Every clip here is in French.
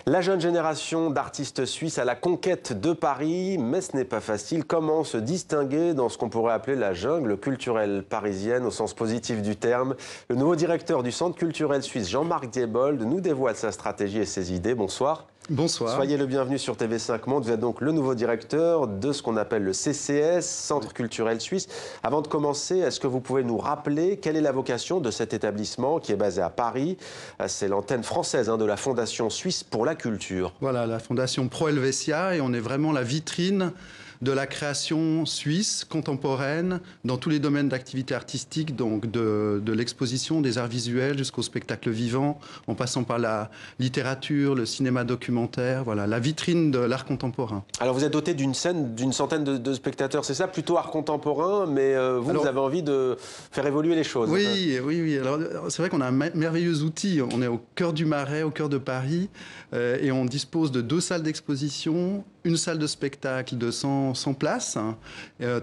La jeune génération d'artistes suisses à la conquête de Paris, mais ce n'est pas facile. Comment se distinguer dans ce qu'on pourrait appeler la jungle culturelle parisienne au sens positif du terme? Le nouveau directeur du Centre culturel suisse, Jean-Marc Diebold, nous dévoile sa stratégie et ses idées. Bonsoir. Bonsoir. Soyez le bienvenu sur TV5 Monde. Vous êtes donc le nouveau directeur de ce qu'on appelle le CCS, Centre culturel suisse. Avant de commencer, est-ce que vous pouvez nous rappeler quelle est la vocation de cet établissement qui est basé à Paris? C'est l'antenne française de la Fondation suisse pour la culture. Voilà, la Fondation Pro Helvetia, et on est vraiment la vitrine de la création suisse contemporaine dans tous les domaines d'activité artistique, donc de l'exposition, des arts visuels jusqu'au spectacle vivant, en passant par la littérature, le cinéma documentaire, voilà, la vitrine de l'art contemporain. Alors vous êtes doté d'une scène d'une centaine de spectateurs, c'est ça, plutôt art contemporain, mais vous avez envie de faire évoluer les choses. Oui, oui, oui. Alors c'est vrai qu'on a un merveilleux outil. On est au cœur du Marais, au cœur de Paris, et on dispose de 2 salles d'exposition, une salle de spectacle de 100 places,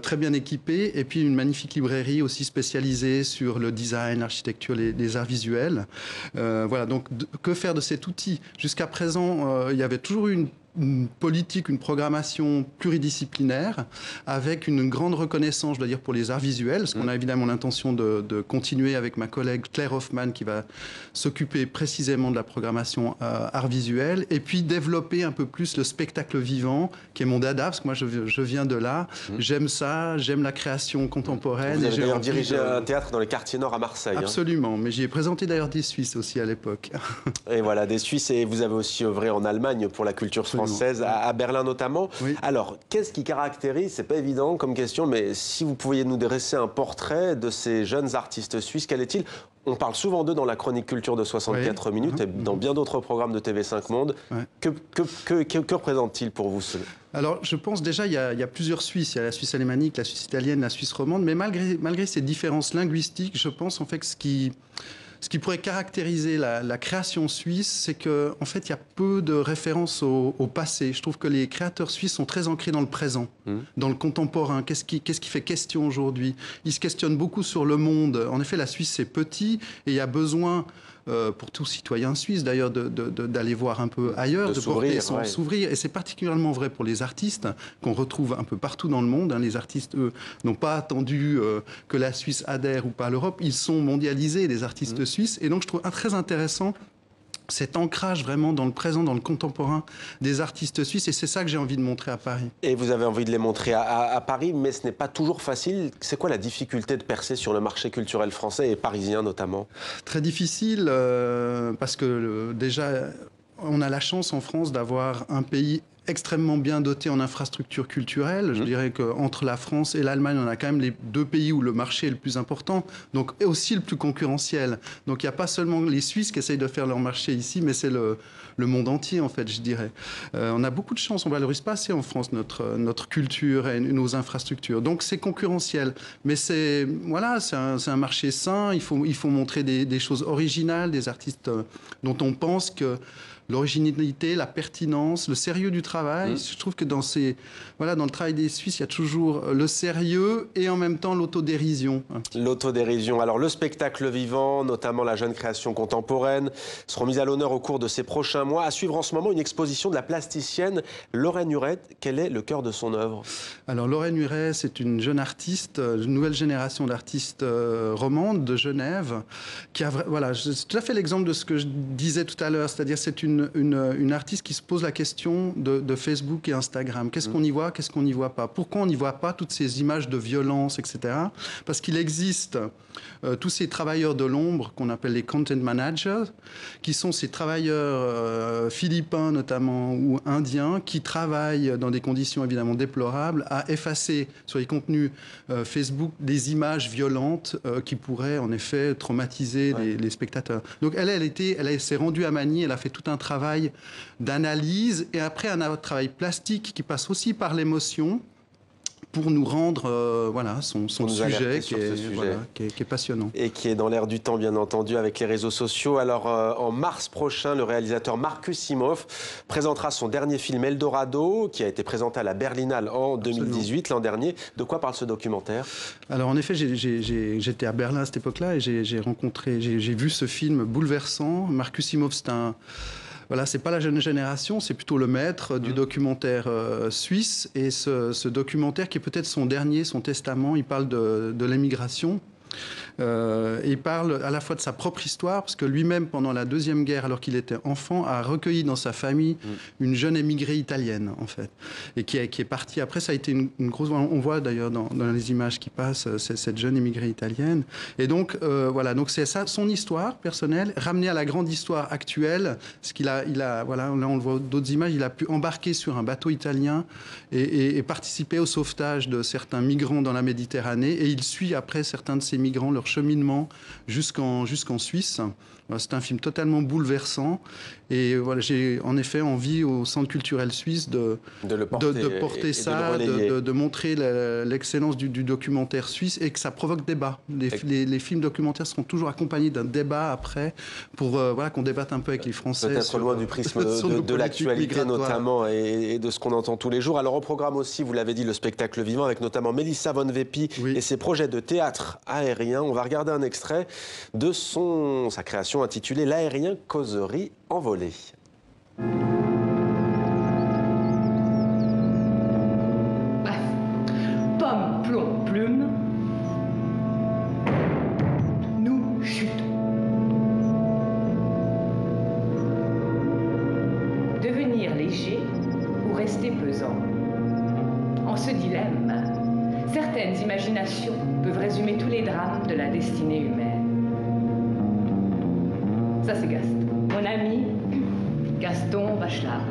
très bien équipée, et puis une magnifique librairie aussi spécialisée sur le design, l'architecture, les arts visuels. Voilà, donc que faire de cet outil? Jusqu'à présent, il y avait toujours eu une politique, une programmation pluridisciplinaire avec une grande reconnaissance, je dois dire, pour les arts visuels, parce qu'on a évidemment l'intention de continuer avec ma collègue Claire Hoffman qui va s'occuper précisément de la programmation arts visuels, et puis développer un peu plus le spectacle vivant, qui est mon dada, parce que moi je viens de là, j'aime ça, j'aime la création contemporaine. Vous avez d'ailleurs dirigé un théâtre dans les quartiers nord à Marseille. Absolument, mais j'y ai présenté d'ailleurs des Suisses aussi à l'époque. Et voilà, des Suisses, et vous avez aussi œuvré en Allemagne pour la culture française, à Berlin notamment. Oui. Alors, qu'est-ce qui caractérise, c'est pas évident comme question, mais si vous pouviez nous dresser un portrait de ces jeunes artistes suisses, quel est-il? On parle souvent d'eux dans la chronique culture de 64 minutes et dans bien d'autres programmes de TV5 Monde. Que représente-t-il pour vous? Alors, je pense déjà, il y a plusieurs Suisses. Il y a la Suisse alémanique, la Suisse italienne, la Suisse romande. Mais malgré ces différences linguistiques, je pense en fait que ce qui pourrait caractériser la création suisse, c'est qu'en fait, il y a peu de références au passé. Je trouve que les créateurs suisses sont très ancrés dans le présent, dans le contemporain. Qu'est-ce qui fait question aujourd'hui? Ils se questionnent beaucoup sur le monde. En effet, la Suisse, c'est petit et il y a besoin, pour tout citoyen suisse d'ailleurs, d'aller voir un peu ailleurs, de porter s'ouvrir. Et c'est particulièrement vrai pour les artistes qu'on retrouve un peu partout dans le monde. Les artistes, eux, n'ont pas attendu que la Suisse adhère ou pas à l'Europe. Ils sont mondialisés, les artistes suisses. Et donc je trouve très intéressant cet ancrage vraiment dans le présent, dans le contemporain des artistes suisses. Et c'est ça que j'ai envie de montrer à Paris. Et vous avez envie de les montrer à Paris, mais ce n'est pas toujours facile. C'est quoi la difficulté de percer sur le marché culturel français et parisien notamment? Très difficile, parce que déjà, on a la chance en France d'avoir un pays extrêmement bien doté en infrastructures culturelles. Je dirais qu'entre la France et l'Allemagne, on a quand même les 2 pays où le marché est le plus important, donc et aussi le plus concurrentiel. Donc il n'y a pas seulement les Suisses qui essayent de faire leur marché ici, mais c'est le monde entier, en fait, je dirais. On a beaucoup de chance, on ne valorise pas assez en France notre culture et nos infrastructures. Donc c'est concurrentiel. Mais c'est un marché sain, il faut montrer des choses originales, des artistes dont on pense que l'originalité, la pertinence, le sérieux du travail. Je trouve que dans le travail des Suisses, il y a toujours le sérieux et en même temps l'autodérision. L'autodérision. Alors le spectacle vivant, notamment la jeune création contemporaine, seront mis à l'honneur au cours de ces prochains mois. À suivre en ce moment une exposition de la plasticienne Lorraine Huret. Quel est le cœur de son œuvre? Alors Lorraine Huret, c'est une jeune artiste, une nouvelle génération d'artistes romandes de Genève, qui a, c'est tout à fait l'exemple de ce que je disais tout à l'heure, c'est-à-dire c'est une artiste qui se pose la question de Facebook et Instagram. Qu'est-ce qu'on y voit, qu'est-ce qu'on n'y voit pas? Pourquoi on n'y voit pas toutes ces images de violence, etc. Parce qu'il existe tous ces travailleurs de l'ombre qu'on appelle les content managers, qui sont ces travailleurs philippins notamment ou indiens, qui travaillent dans des conditions évidemment déplorables à effacer sur les contenus Facebook des images violentes qui pourraient en effet traumatiser les spectateurs. Donc elle s'est rendue à Manille, elle a fait tout un travail d'analyse et après un travail plastique qui passe aussi par l'émotion pour nous rendre son sujet, qui est passionnant. Et qui est dans l'air du temps, bien entendu, avec les réseaux sociaux. Alors, en mars prochain, le réalisateur Markus Simov présentera son dernier film Eldorado, qui a été présenté à la Berlinale en 2018, l'an dernier. De quoi parle ce documentaire? Alors, en effet, j'étais à Berlin à cette époque-là et j'ai vu ce film bouleversant. Markus Simov, c'est voilà, c'est pas la jeune génération, c'est plutôt le maître du documentaire suisse. Et ce documentaire, qui est peut-être son dernier, son testament, il parle de l'émigration. Il parle à la fois de sa propre histoire, parce que lui-même, pendant la Deuxième Guerre, alors qu'il était enfant, a recueilli dans sa famille une jeune émigrée italienne, en fait, et qui est partie. Après, ça a été une grosse... On voit d'ailleurs dans les images qui passent cette jeune émigrée italienne. Et donc, voilà, donc c'est ça, son histoire personnelle, ramenée à la grande histoire actuelle, parce qu'il a, voilà, là on le voit d'autres images, il a pu embarquer sur un bateau italien et participer au sauvetage de certains migrants dans la Méditerranée, et il suit après certains de ces migrants, leur cheminement jusqu'en Suisse. C'est un film totalement bouleversant. Et voilà, j'ai en effet envie au Centre culturel suisse de porter ça, de montrer l'excellence du documentaire suisse, et que ça provoque débat. Les films documentaires seront toujours accompagnés d'un débat après, pour voilà, qu'on débatte un peu avec les Français. Peut-être loin du prisme de l'actualité notamment, et de ce qu'on entend tous les jours. Alors au programme aussi, vous l'avez dit, le spectacle vivant, avec notamment Melissa Von Weppi et ses projets de théâtre aérien. On va regarder un extrait de sa création intitulée L'aérien causerie envolée. Bref, pomme, plomb, plume, nous chutons. Devenir léger ou rester pesant. En ce dilemme, certaines imaginations peuvent résumer tous les drames de la destinée humaine. Ça, c'est Gaston. Mon ami, Gaston Bachelard.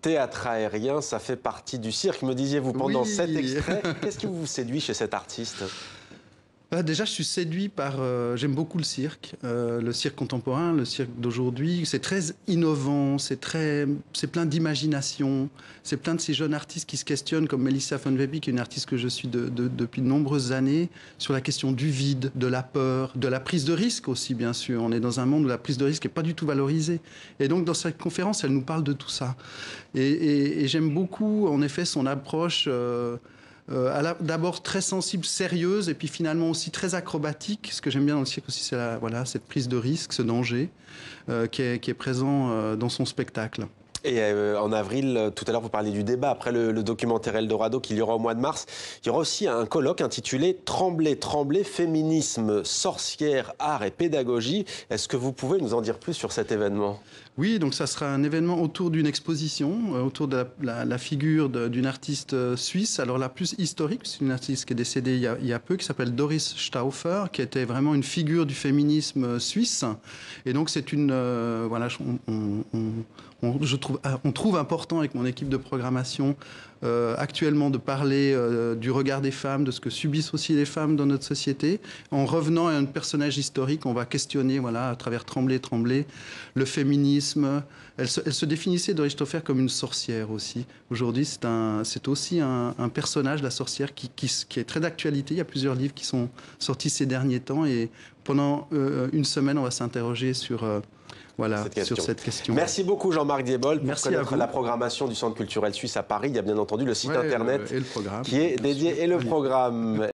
Théâtre aérien, ça fait partie du cirque, me disiez-vous pendant cet extrait. Qu'est-ce qui vous séduit chez cet artiste ? Déjà, je suis séduit par... j'aime beaucoup le cirque contemporain, le cirque d'aujourd'hui. C'est très innovant, c'est plein d'imagination. C'est plein de ces jeunes artistes qui se questionnent, comme Melissa Von Weppi, qui est une artiste que je suis depuis de nombreuses années, sur la question du vide, de la peur, de la prise de risque aussi, bien sûr. On est dans un monde où la prise de risque n'est pas du tout valorisée. Et donc, dans cette conférence, elle nous parle de tout ça. Et j'aime beaucoup, en effet, son approche... d'abord très sensible, sérieuse, et puis finalement aussi très acrobatique. Ce que j'aime bien dans le cirque aussi, c'est cette prise de risque, ce danger qui est présent dans son spectacle. Et en avril, tout à l'heure, vous parliez du débat. Après le documentaire Eldorado qu'il y aura au mois de mars, il y aura aussi un colloque intitulé « Tremblez, tremblez, féminisme, sorcière, art et pédagogie ». Est-ce que vous pouvez nous en dire plus sur cet événement ? Oui, donc ça sera un événement autour d'une exposition, autour de la figure d'une artiste suisse, alors la plus historique, c'est une artiste qui est décédée il y a peu, qui s'appelle Doris Stauffer, qui était vraiment une figure du féminisme suisse. Et donc c'est voilà, on trouve important avec mon équipe de programmation actuellement de parler du regard des femmes, de ce que subissent aussi les femmes dans notre société. En revenant à un personnage historique, on va questionner, voilà, à travers Tremblay, Tremblay, le féminisme. Elle se définissait, Doris Stauffer, comme une sorcière aussi. Aujourd'hui, c'est aussi un personnage, la sorcière, qui est très d'actualité. Il y a plusieurs livres qui sont sortis ces derniers temps, et pendant une semaine, on va s'interroger sur cette question. Merci beaucoup Jean-Marc Diebold pour Merci connaître la programmation du Centre culturel suisse à Paris. Il y a bien entendu le site internet et le programme, qui est dédié, et le programme.